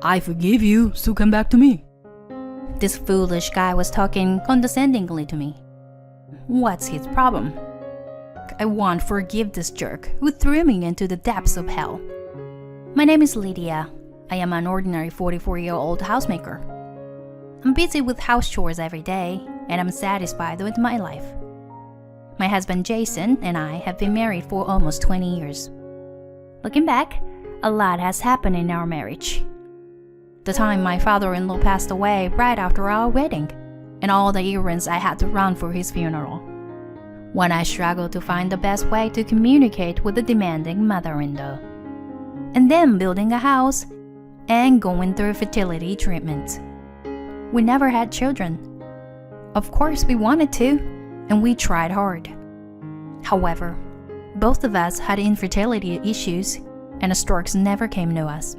I forgive you, so come back to me. This foolish guy was talking condescendingly to me. What's his problem? I won't forgive this jerk who threw me into the depths of hell. My name is Lydia. I am an ordinary 44-year-old housemaker. I'm busy with house chores every day, and I'm satisfied with my life. My husband Jason and I have been married for almost 20 years. Looking back, a lot has happened in our marriage. The time my father-in-law passed away right after our wedding, and all the errands I had to run for his funeral. When I struggled to find the best way to communicate with the demanding mother-in-law. And then building a house and going through fertility treatments. We never had children. Of course we wanted to, and we tried hard. However, both of us had infertility issues, and the storks never came to us.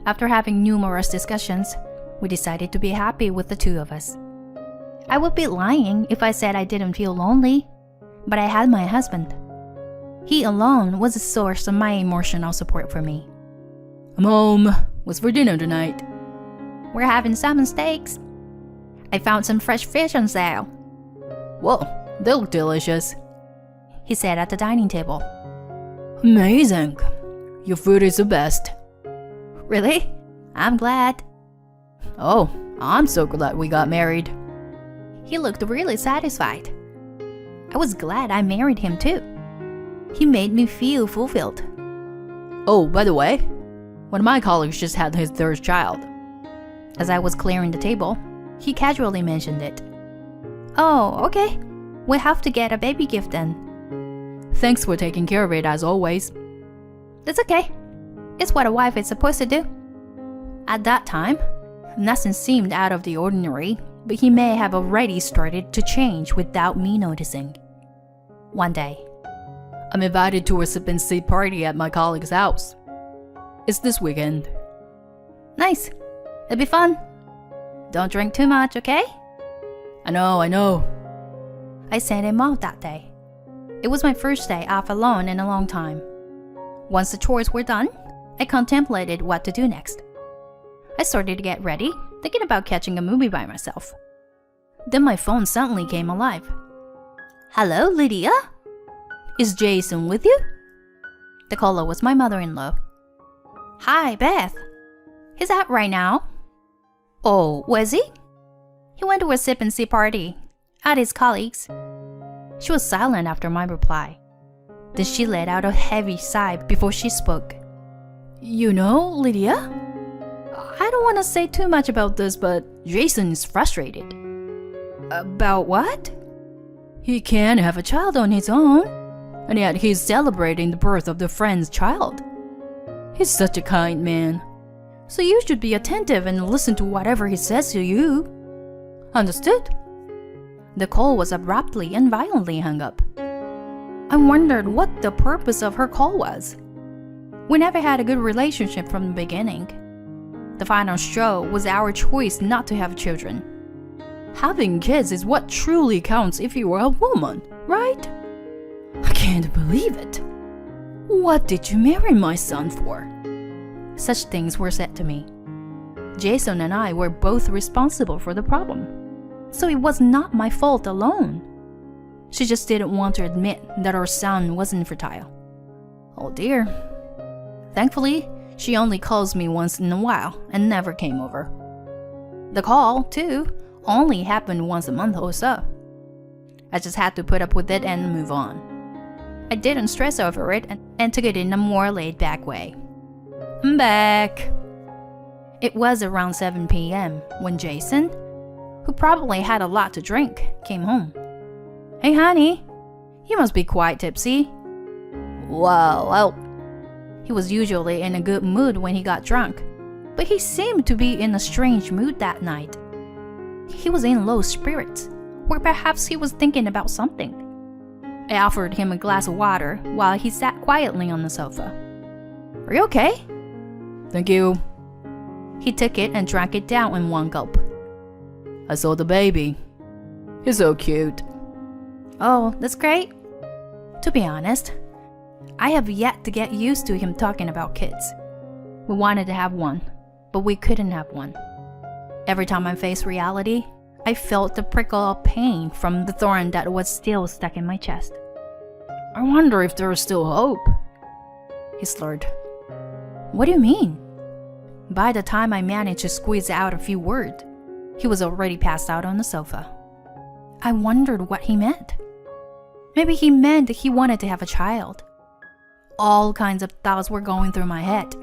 After having numerous discussions, we decided to be happy with the two of us. I would be lying if I said I didn't feel lonely, but I had my husband. He alone was a source of my emotional support for me. I'm home. What's for dinner tonight? We're having salmon steaks. I found some fresh fish on sale. Whoa, they look delicious, he said at the dining table. Amazing. Your food is the best. Really? I'm glad. Oh, I'm so glad we got married. He looked really satisfied. I was glad I married him too. He made me feel fulfilled. Oh, by the way, one of my colleagues just had his third child. As I was clearing the table, he casually mentioned it. Oh, okay. We have to get a baby gift then. Thanks for taking care of it as always. That's okay. It's what a wife is supposed to do. At that time, nothing seemed out of the ordinary, but he may have already started to change without me noticing. One day, I'm invited to a sip and see party at my colleague's house. It's this weekend. Nice. It'll be fun. Don't drink too much, okay? I know. I sent him off that day. It was my first day off alone in a long time. Once the chores were done, I contemplated what to do next. I started to get ready, thinking about catching a movie by myself. Then my phone suddenly came alive. Hello, Lydia? Is Jason with you? The caller was my mother-in-law. Hi, Beth. He's out right now. Oh, was he? He went to a sip and see party at his colleagues. She was silent after my reply. Then she let out a heavy sigh before she spoke. You know, Lydia, I don't want to say too much about this, but Jason is frustrated. About what? He can't have a child on his own, and yet he's celebrating the birth of the friend's child. He's such a kind man, so you should be attentive and listen to whatever he says to you. Understood? The call was abruptly and violently hung up. I wondered what the purpose of her call was. We never had a good relationship from the beginning. The final straw was our choice not to have children. Having kids is what truly counts if you are a woman, right? I can't believe it. What did you marry my son for? Such things were said to me. Jason and I were both responsible for the problem, so it was not my fault alone. She just didn't want to admit that our son was infertile. Oh dear. Thankfully, she only calls me once in a while and never came over. The call, too, only happened once a month or so. I just had to put up with it and move on. I didn't stress over it and took it in a more laid-back way. I'm back. It was around 7 p.m. when Jason, who probably had a lot to drink, came home. Hey honey, you must be quite tipsy. Well, he was usually in a good mood when he got drunk, but he seemed to be in a strange mood that night. He was in low spirits, or perhaps he was thinking about something. I offered him a glass of water while he sat quietly on the sofa. Are you okay? Thank you. He took it and drank it down in one gulp. I saw the baby. He's so cute. Oh, that's great. To be honest, I have yet to get used to him talking about kids. We wanted to have one, but we couldn't have one. Every time I faced reality, I felt the prickle of pain from the thorn that was still stuck in my chest. I wonder if there is still hope. He slurred. What do you mean? By the time I managed to squeeze out a few words, he was already passed out on the sofa. I wondered what he meant. Maybe he meant that he wanted to have a child. All kinds of thoughts were going through my head.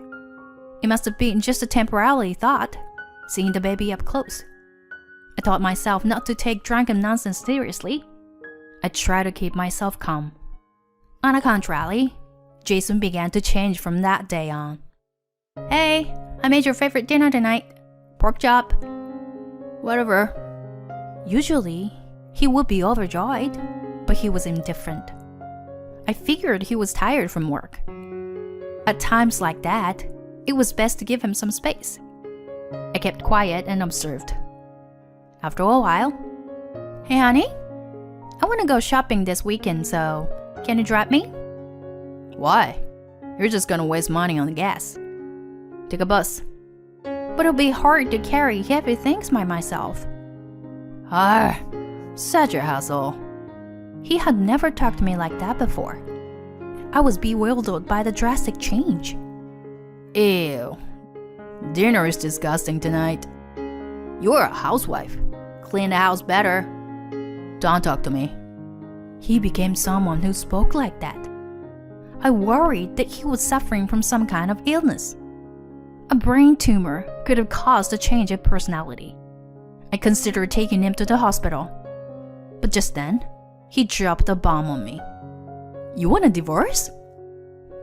It must have been just a temporary thought, seeing the baby up close. I taught myself not to take drunken nonsense seriously. I tried to keep myself calm. On the contrary, Jason began to change from that day on. Hey, I made your favorite dinner tonight. Pork chop. Whatever. Usually, he would be overjoyed, but he was indifferent. I figured he was tired from work. At times like that, it was best to give him some space. I kept quiet and observed. After a while, hey honey, I want to go shopping this weekend, so can you drive me? Why? You're just gonna waste money on the gas. Take a bus. But it'll be hard to carry heavy things by myself. Ah, such a hassle. He had never talked to me like that before. I was bewildered by the drastic change. Ew. Dinner is disgusting tonight. You're a housewife. Clean the house better. Don't talk to me. He became someone who spoke like that. I worried that he was suffering from some kind of illness. A brain tumor could have caused a change of personality. I considered taking him to the hospital. But just then, he dropped a bomb on me. You want a divorce?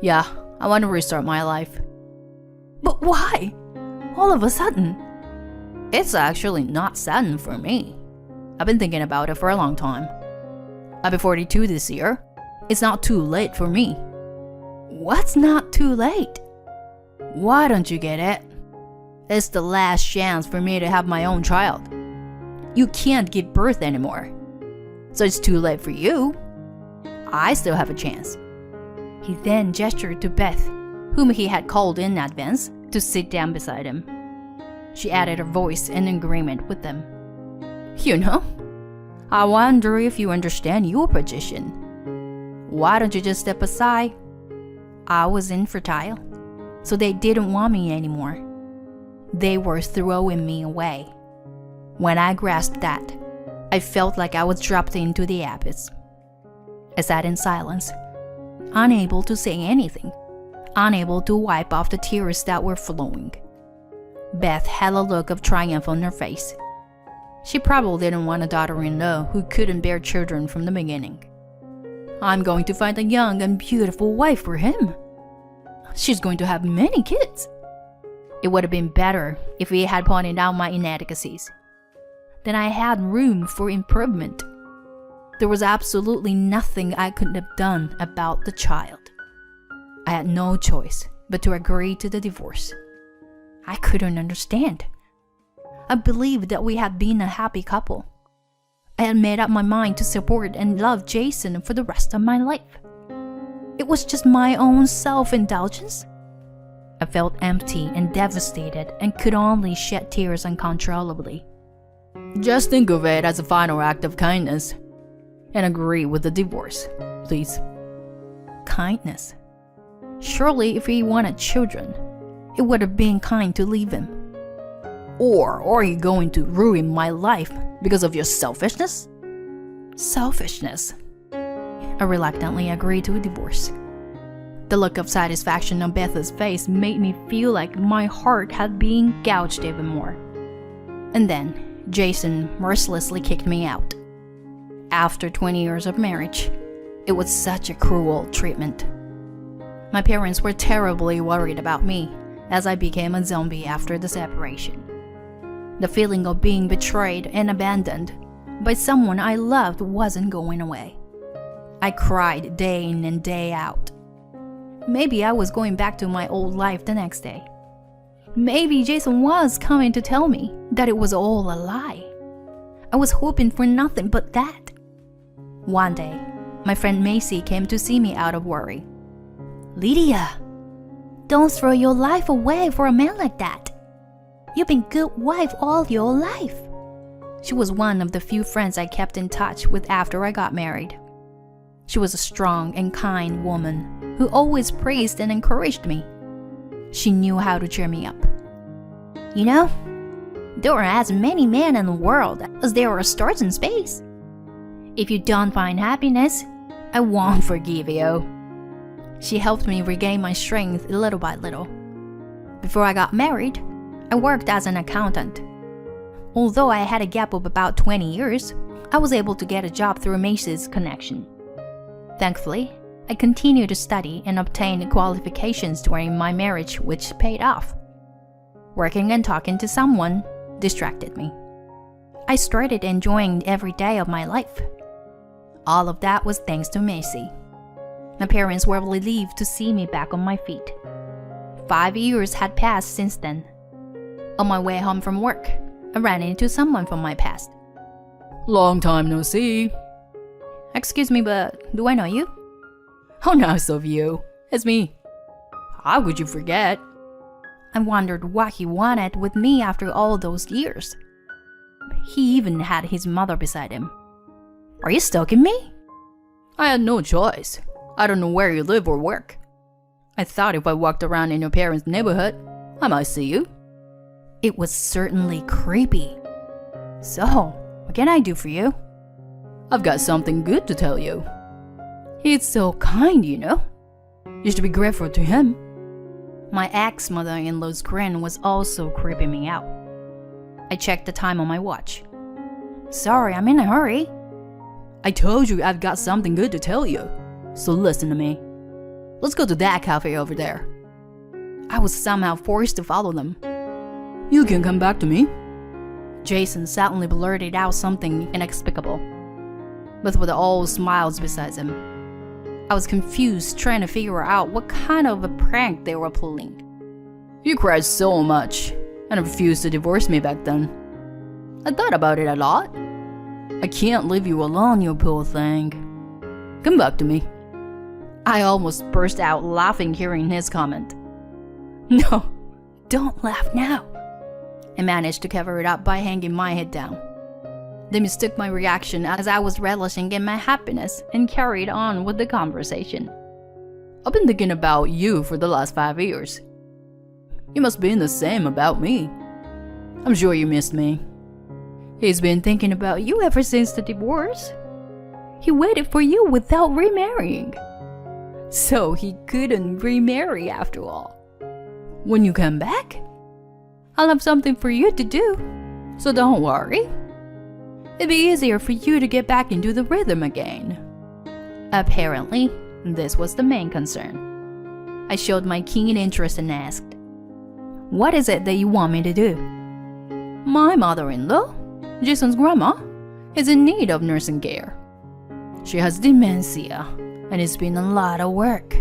Yeah, I want to restart my life. But why? All of a sudden? It's actually not sudden for me. I've been thinking about it for a long time. I'll be 42 this year. It's not too late for me. What's not too late? Why don't you get it? It's the last chance for me to have my own child. You can't give birth anymore. So it's too late for you. I still have a chance. He then gestured to Beth, whom he had called in advance, to sit down beside him. She added her voice in agreement with them. You know, I wonder if you understand your position. Why don't you just step aside? I was infertile, so they didn't want me anymore. They were throwing me away. When I grasped that, I felt like I was dropped into the abyss. I sat in silence, unable to say anything, unable to wipe off the tears that were flowing. Beth had a look of triumph on her face. She probably didn't want a daughter-in-law who couldn't bear children from the beginning. I'm going to find a young and beautiful wife for him. She's going to have many kids. It would have been better if he had pointed out my inadequacies. Then I had room for improvement. There was absolutely nothing I couldn't have done about the child. I had no choice but to agree to the divorce. I couldn't understand. I believed that we had been a happy couple. I had made up my mind to support and love Jason for the rest of my life. It was just my own self-indulgence. I felt empty and devastated and could only shed tears uncontrollably. Just think of it as a final act of kindness and agree with the divorce, please. Kindness? Surely if he wanted children, it would have been kind to leave him. Or are you going to ruin my life because of your selfishness? Selfishness? I reluctantly agreed to a divorce. The look of satisfaction on Beth's face made me feel like my heart had been gouged even more. And then Jason mercilessly kicked me out. After 20 years of marriage, it was such a cruel treatment. My parents were terribly worried about me as I became a zombie after the separation. The feeling of being betrayed and abandoned by someone I loved wasn't going away. I cried day in and day out. Maybe I was going back to my old life the next day. Maybe Jason was coming to tell me that it was all a lie. I was hoping for nothing but that. One day, my friend Macy came to see me out of worry. "Lydia, don't throw your life away for a man like that. You've been good wife all your life." She was one of the few friends I kept in touch with after I got married. She was a strong and kind woman who always praised and encouraged me. She knew how to cheer me up. "You know, there are as many men in the world as there are stars in space. If you don't find happiness, I won't forgive you." She helped me regain my strength little by little. Before I got married, I worked as an accountant. Although I had a gap of about 20 years, I was able to get a job through Macy's connection. Thankfully, I continued to study and obtain qualifications during my marriage, which paid off. Working and talking to someone distracted me. I started enjoying every day of my life. All of that was thanks to Macy. My parents were relieved to see me back on my feet. 5 years had passed since then. On my way home from work, I ran into someone from my past. Long time no see. "Excuse me, but do I know you?" How nice of you. It's me. How could you forget? I wondered what he wanted with me after all those years. He even had his mother beside him. "Are you stalking me?" I had no choice. I don't know where you live or work. I thought if I walked around in your parents' neighborhood, I might see you. It was certainly creepy. "So, what can I do for you?" I've got something good to tell you. He's so kind, you know. You should be grateful to him. My ex-mother-in-law's grin was also creeping me out. I checked the time on my watch. "Sorry, I'm in a hurry." I told you I've got something good to tell you. So listen to me. Let's go to that cafe over there. I was somehow forced to follow them. You can come back to me. Jason suddenly blurted out something inexplicable, but with all smiles besides him. I was confused, trying to figure out what kind of a prank they were pulling. You cried so much and refused to divorce me back then. I thought about it a lot. I can't leave you alone, you poor thing. Come back to me. I almost burst out laughing hearing his comment. "No, don't laugh now." I managed to cover it up by hanging my head down. They mistook my reaction as I was relishing in my happiness and carried on with the conversation. I've been thinking about you for the last 5 years. You must be the same about me. I'm sure you missed me. He's been thinking about you ever since the divorce. He waited for you without remarrying. So he couldn't remarry after all. When you come back, I'll have something for you to do. So don't worry. It'd be easier for you to get back into the rhythm again. Apparently, this was the main concern. I showed my keen interest and asked, "What is it that you want me to do?" My mother-in-law, Jason's grandma, is in need of nursing care. She has dementia, and it's been a lot of work.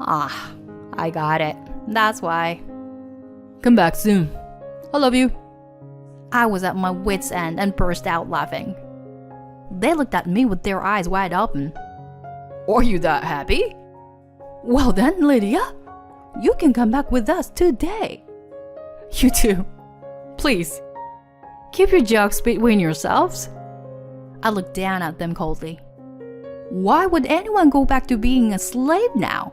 Ah, I got it. That's why. Come back soon. I love you. I was at my wit's end and burst out laughing. They looked at me with their eyes wide open. Are you that happy? Well then, Lydia, you can come back with us today. You too. Please, keep your jokes between yourselves. I looked down at them coldly. Why would anyone go back to being a slave now?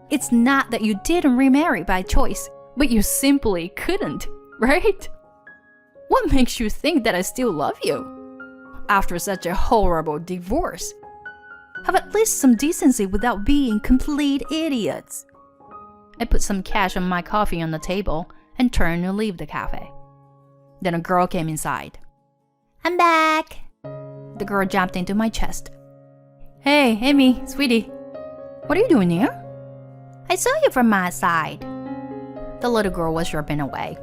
It's not that you didn't remarry by choice, but you simply couldn't, right? What makes you think that I still love you? After such a horrible divorce. Have at least some decency without being complete idiots. I put some cash on my coffee on the table and turned to leave the cafe. Then a girl came inside. "I'm back." The girl jumped into my chest. "Hey, Amy, sweetie. What are you doing here?" "I saw you from my side." The little girl was chirping away.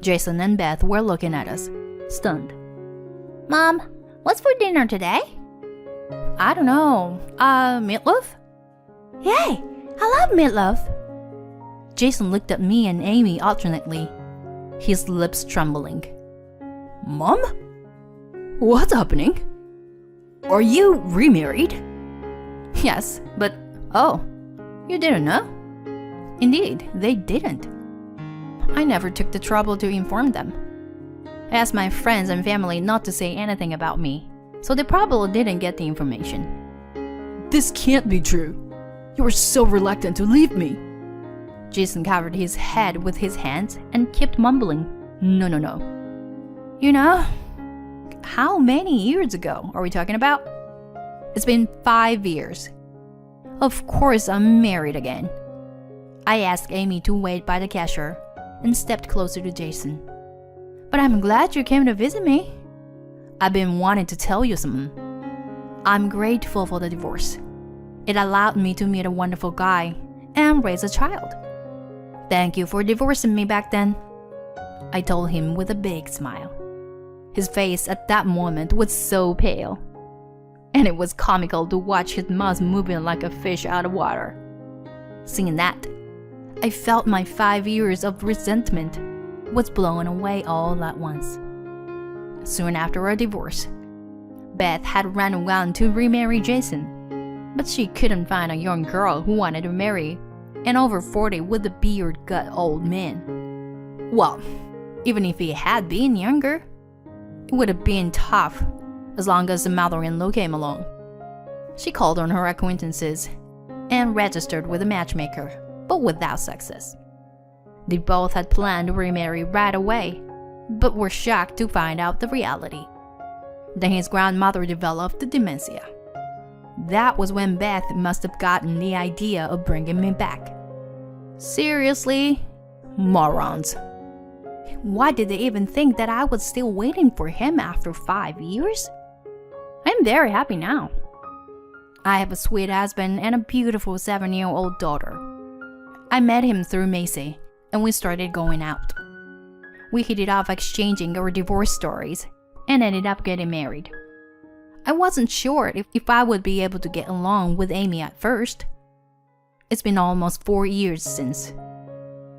Jason and Beth were looking at us, stunned. "Mom, what's for dinner today?" "I don't know. Meatloaf?" "Yay! I love meatloaf." Jason looked at me and Amy alternately, his lips trembling. Mom? What's happening? Are you remarried? Yes, but oh, you didn't know? Indeed, they didn't. I never took the trouble to inform them. I asked my friends and family not to say anything about me, so they probably didn't get the information. This can't be true. You were so reluctant to leave me. Jason covered his head with his hands and kept mumbling, No. You know, how many years ago are we talking about? It's been 5 years. Of course I'm married again. I asked Amy to wait by the cashier and stepped closer to Jason. But I'm glad you came to visit me. I've been wanting to tell you something. I'm grateful for the divorce. It allowed me to meet a wonderful guy and raise a child. Thank you for divorcing me back then, I told him with a big smile. His face at that moment was so pale, and it was comical to watch his mouth moving like a fish out of water. Seeing that, I felt my 5 years of resentment was blown away all at once. Soon after our divorce, Beth had run around to remarry Jason, but she couldn't find a young girl who wanted to marry an over 40 with a beard gut old man. Well, even if he had been younger, it would have been tough as long as the mother-in-law came along. She called on her acquaintances and registered with a matchmaker, but without success. They both had planned to remarry right away, but were shocked to find out the reality. Then his grandmother developed dementia. That was when Beth must have gotten the idea of bringing me back. Seriously? Morons. Why did they even think that I was still waiting for him after 5 years? I'm very happy now. I have a sweet husband and a beautiful 7-year-old daughter. I met him through Macy, and we started going out. We hit it off exchanging our divorce stories and ended up getting married. I wasn't sure if I would be able to get along with Amy at first. It's been almost 4 years since.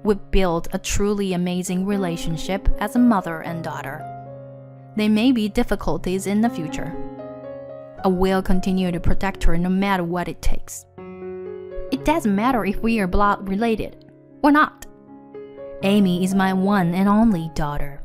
We've built a truly amazing relationship as a mother and daughter. There may be difficulties in the future. I will continue to protect her no matter what it takes. It doesn't matter if we are blood related or not. Amy is my one and only daughter.